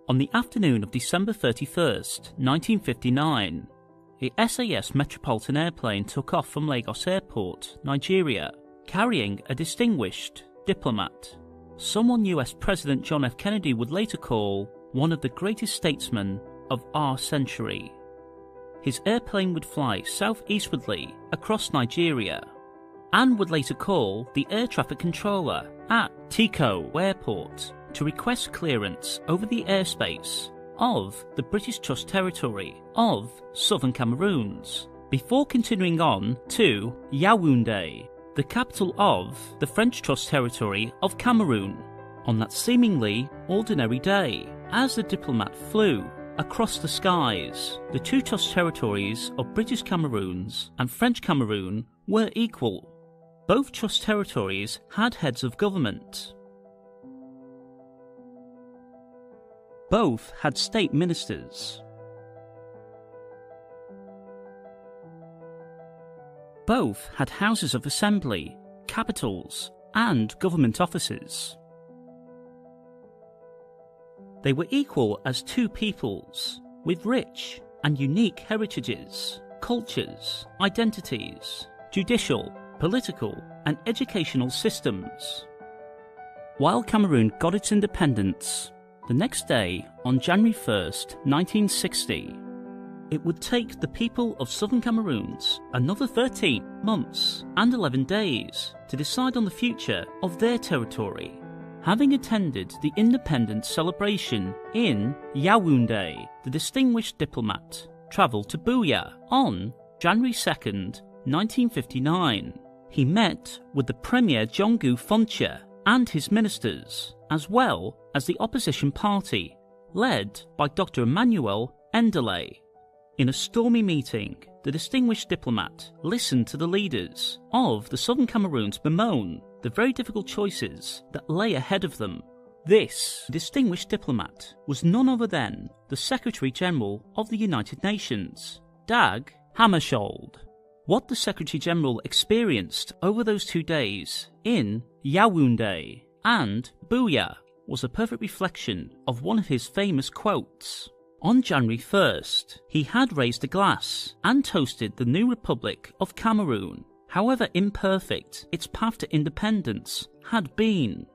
On the afternoon of December 31st, 1959, the SAS Metropolitan airplane took off from Lagos Airport, Nigeria, carrying a distinguished diplomat, someone US President John F. Kennedy would later call one of the greatest statesmen of our century. His airplane would fly southeastwardly across Nigeria and would later call the air traffic controller at Tiko Airport to request clearance over the airspace of the British Trust Territory of Southern Cameroons, before continuing on to Yaoundé, the capital of the French Trust Territory of Cameroon. On that seemingly ordinary day, as the diplomat flew across the skies, the two trust territories of British Cameroons and French Cameroon were equal. Both trust territories had heads of government. Both had state ministers. Both had houses of assembly, capitals, and government offices. They were equal as two peoples, with rich and unique heritages, cultures, identities, judicial, political, and educational systems. While Cameroon got its independence, the next day, on January 1st, 1960, it would take the people of Southern Cameroons another 13 months and 11 days to decide on the future of their territory. Having attended the independence celebration in Yaoundé, the distinguished diplomat travelled to Buea on January 2nd, 1959. He met with the Premier Jongu Fontia and his ministers, as well as the opposition party, led by Dr. Emmanuel Ndele. In a stormy meeting, the distinguished diplomat listened to the leaders of the Southern Cameroons bemoan the very difficult choices that lay ahead of them. This distinguished diplomat was none other than the Secretary-General of the United Nations, Dag Hammarskjöld. What the Secretary-General experienced over those 2 days in Yaoundé and Buea was a perfect reflection of one of his famous quotes. On January 1st, he had raised a glass and toasted the new Republic of Cameroon, however imperfect its path to independence had been.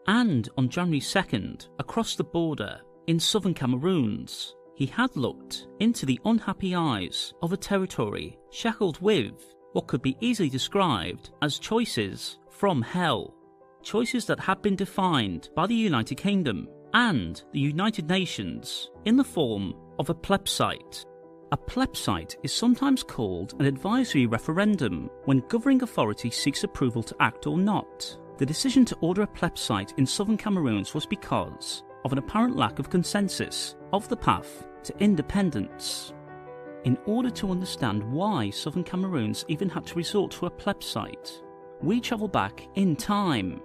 And on January 2nd, across the border in Southern Cameroons, he had looked into the unhappy eyes of a territory shackled with what could be easily described as choices from hell. Choices that had been defined by the United Kingdom and the United Nations in the form of a plebiscite. A plebiscite is sometimes called an advisory referendum when governing authority seeks approval to act or not. The decision to order a plebiscite in Southern Cameroons was because of an apparent lack of consensus of the path to independence. In order to understand why Southern Cameroons even had to resort to a plebiscite, we travel back in time